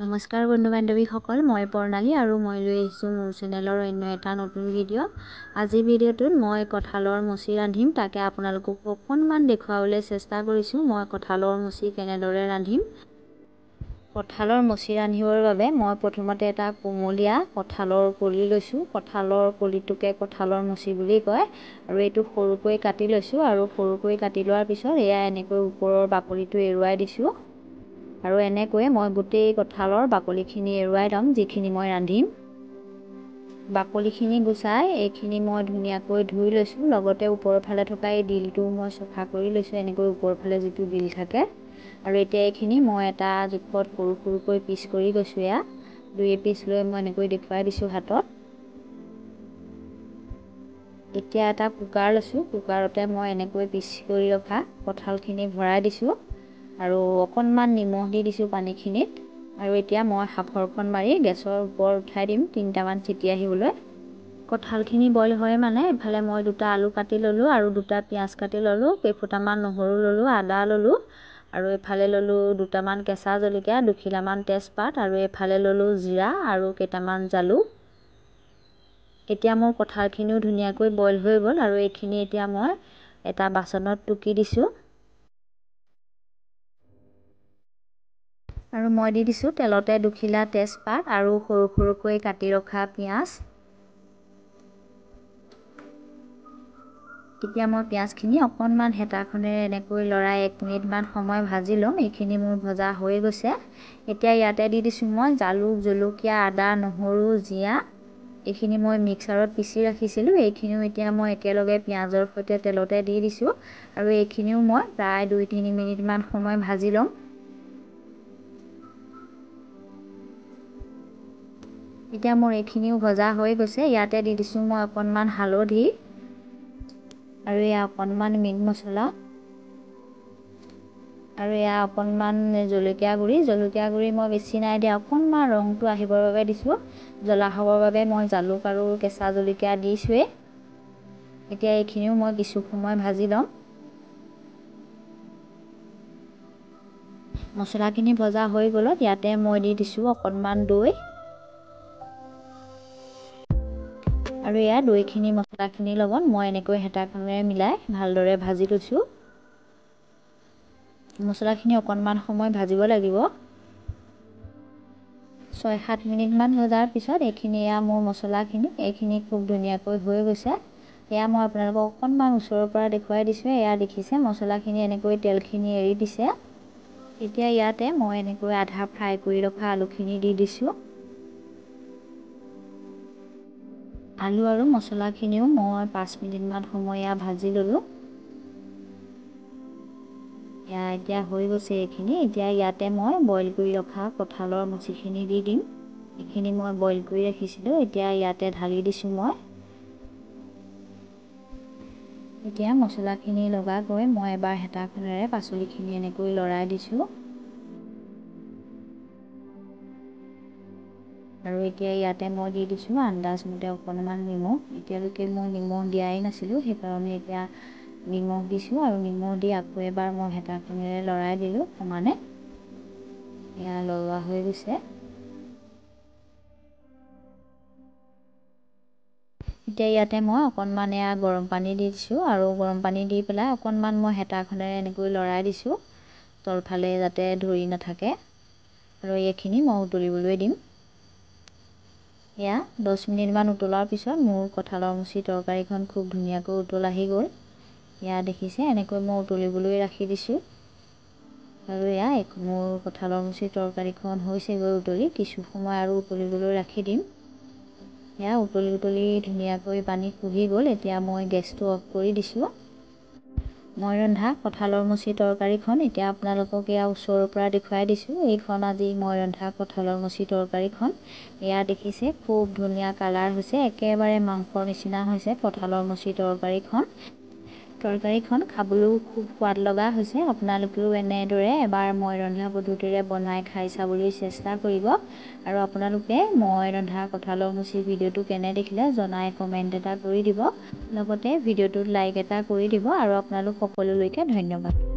নমস্কাৰ বন্ধু বান্ধৱীসকল, মই প্ৰণালী আৰু মই লৈ আহিছোঁ মোৰ চেনেলৰ অন্য এটা নতুন ভিডিঅ'। আজিৰ ভিডিঅ'টোত মই কঁঠালৰ মুচি ৰান্ধিম, তাকে আপোনালোকক অকণমান দেখুৱাবলৈ চেষ্টা কৰিছোঁ মই কঁঠালৰ মুচি কেনেদৰে ৰান্ধিম। কঁঠালৰ মুচি ৰান্ধিবৰ বাবে মই প্ৰথমতে এটা কোমলীয়া কঁঠালৰ কলি লৈছোঁ। কঁঠালৰ কলিটোকে কঁঠালৰ মুচি বুলি কয় আৰু এইটো সৰুকৈ কাটি লৈছোঁ আৰু সৰুকৈ কাটি লোৱাৰ পিছত এয়া এনেকৈ ওপৰৰ বাকলিটো এৰুৱাই দিছোঁ আৰু এনেকৈয়ে মই গোটেই কঁঠালৰ বাকলিখিনি এৰুৱাই ল'ম যিখিনি মই ৰান্ধিম। বাকলিখিনি গুচাই এইখিনি মই ধুনীয়াকৈ ধুই লৈছোঁ, লগতে ওপৰৰ ফালে থকা এই ডিলটো মই চফা কৰি লৈছোঁ, এনেকৈ ওপৰৰ ফালে যিটো ডিল থাকে। আৰু এতিয়া এইখিনি মই এটা জোখত সৰু সৰুকৈ পিচ কৰি গৈছোঁ। এয়া 2 পিচ লৈ মই এনেকৈ দেখুৱাই দিছোঁ হাতত। এতিয়া এটা কুকাৰ লৈছোঁ, কুকাৰতে মই এনেকৈ পিচ কৰি ৰখা কঁঠালখিনি ভৰাই দিছোঁ আৰু অকণমান নিমখ দি দিছোঁ পানীখিনিত। আৰু এতিয়া মই সাঁফৰখন মাৰি গেছৰ ওপৰত উঠাই দিম 3টামান চিটি আহিবলৈ। কঁঠালখিনি বইল হয় মানে এফালে মই 2টা আলু কাটি ল'লোঁ আৰু 2টা পিঁয়াজ কাটি ল'লোঁ, কেইফুটামান নহৰু ল'লোঁ, আদা ল'লোঁ আৰু এফালে ল'লোঁ 2টামান কেঁচা জলকীয়া, 2 খিলামান তেজপাত আৰু এফালে ল'লোঁ জিৰা আৰু কেইটামান জালুক। এতিয়া মোৰ কঁঠালখিনিও ধুনীয়াকৈ বইল হৈ গ'ল আৰু এইখিনি এতিয়া মই এটা বাচনত টুকি দিছোঁ আৰু মই দি দিছোঁ তেলতে 2 খিলা তেজপাত আৰু সৰু সৰুকৈ কাটি ৰখা পিঁয়াজ। এতিয়া মই পিঁয়াজখিনি অকণমান হেতাখনেৰে এনেকৈ লৰাই 1 মিনিটমান সময় ভাজি ল'ম। এইখিনি মোৰ ভজা হৈ গৈছে। এতিয়া ইয়াতে দি দিছোঁ মই জালুক, জলকীয়া, আদা, নহৰু, জিৰা। এইখিনি মই মিক্সাৰত পিচি ৰাখিছিলোঁ, এইখিনিও এতিয়া মই একেলগে পিঁয়াজৰ সৈতে তেলতে দি দিছোঁ আৰু এইখিনিও মই প্ৰায় 2-3 মিনিটমান সময় ভাজি ল'ম। এতিয়া মোৰ এইখিনিও ভজা হৈ গৈছে। ইয়াতে দি দিছোঁ মই অকণমান হালধি আৰু এয়া অকণমান মিট মছলা আৰু এয়া অকণমান জলকীয়া গুড়ি মই বেছি নাই দিয়া, অকণমান ৰংটো আহিবৰ বাবে দিছোঁ। জ্বলা খাবৰ বাবে মই জালুক আৰু কেঁচা জলকীয়া দিছোঁৱেই। এতিয়া এইখিনিও মই কিছু সময় ভাজি ল'ম। মছলাখিনি ভজা হৈ গ'লত ইয়াতে মই দি দিছোঁ অকণমান দৈ আৰু এয়া দৈখিনি মছলাখিনিৰ লগত মই এনেকৈ হেতাখনেৰে মিলাই ভালদৰে ভাজি লৈছোঁ। মছলাখিনি অকণমান সময় ভাজিব লাগিব। 6-7 মিনিটমান ভজাৰ পিছত এইখিনি এয়া মোৰ মছলাখিনি এইখিনি খুব ধুনীয়াকৈ হৈ গৈছে। এয়া মই আপোনালোকক অকণমান ওচৰৰ পৰা দেখুৱাই দিছোঁ। এয়া দেখিছে মছলাখিনি এনেকৈ তেলখিনি এৰি দিছে। এতিয়া ইয়াতে মই এনেকৈ আধা ফ্ৰাই কৰি ৰখা আলুখিনি দি দিছোঁ। আলু আৰু মছলাখিনিও মই 5 মিনিটমান সময় ভাজি ল'লোঁ। এতিয়া হৈ গৈছে এইখিনি। এতিয়া ইয়াতে মই বইল কৰি ৰখা কঁঠালৰ মুচিখিনি দি দিম। এইখিনি মই বইল কৰি ৰাখিছিলোঁ, এতিয়া ইয়াতে ঢালি দিছোঁ মই। এতিয়া মছলাখিনি লগাকৈ মই এবাৰ হেতাখনেৰে পাচলিখিনি এনেকৈ লৰাই দিছোঁ আৰু এতিয়া ইয়াতে মই দি দিছোঁ আন্দাজমতে অকণমান নিমখ। এতিয়ালৈকে মই নিমখ দিয়াই নাছিলোঁ, সেইকাৰণে এতিয়া নিমখ দিছোঁ আৰু নিমখ দি আকৌ এবাৰ মই হেতাখনেৰে লৰাই দিলোঁ সমানে। এয়া লৰোৱা হৈ গৈছে। এতিয়া ইয়াতে মই অকণমান এয়া গৰম পানী দি দিছোঁ আৰু গৰম পানী দি পেলাই অকণমান মই হেতাখনেৰে এনেকৈ লৰাই দিছোঁ তলফালে যাতে ধৰি নাথাকে আৰু এইখিনি মই উতলিবলৈ দিম। এয়া 10 মিনিটমান উতলাৰ পিছত মোৰ কঁঠালৰ মুচি তৰকাৰীখন খুব ধুনীয়াকৈ উতল আহি গ'ল। এয়া দেখিছে এনেকৈ মই উতলিবলৈ ৰাখি দিছোঁ আৰু এয়া মোৰ কঁঠালৰ মুচি তৰকাৰীখন হৈছেগৈ উতলি। কিছু সময় আৰু উতলিবলৈ ৰাখি দিম। এয়া উতলি ধুনীয়াকৈ পানী শুহি গ'ল। এতিয়া মই গেছটো অফ কৰি দিছোঁ। মই ৰন্ধা কঁঠালৰ মুচি তৰকাৰীখন এতিয়া আপোনালোকক এয়া ওচৰৰ পৰা দেখুৱাই দিছোঁ। এইখন আজি মই ৰন্ধা কঁঠালৰ মুচি তৰকাৰীখন। এয়া দেখিছে খুব ধুনীয়া কালাৰ হৈছে, একেবাৰে মাংসৰ নিচিনা হৈছে কঁঠালৰ মুচি তৰকাৰীখন। তৰকাৰীখন খাবলৈও খুব সোৱাদ লগা হৈছে। আপোনালোকেও এনেদৰে এবাৰ মই ৰন্ধা পদ্ধতিৰে বনাই খাই চাবলৈ চেষ্টা কৰিব আৰু আপোনালোকে মই ৰন্ধা কঁঠালৰ মুচি ভিডিঅ'টো কেনে দেখিলে জনাই কমেণ্ট এটা কৰি দিব। লগতে ভিডিঅ'টোত লাইক এটা কৰি দিব আৰু আপোনালোক সকলোলৈকে ধন্যবাদ।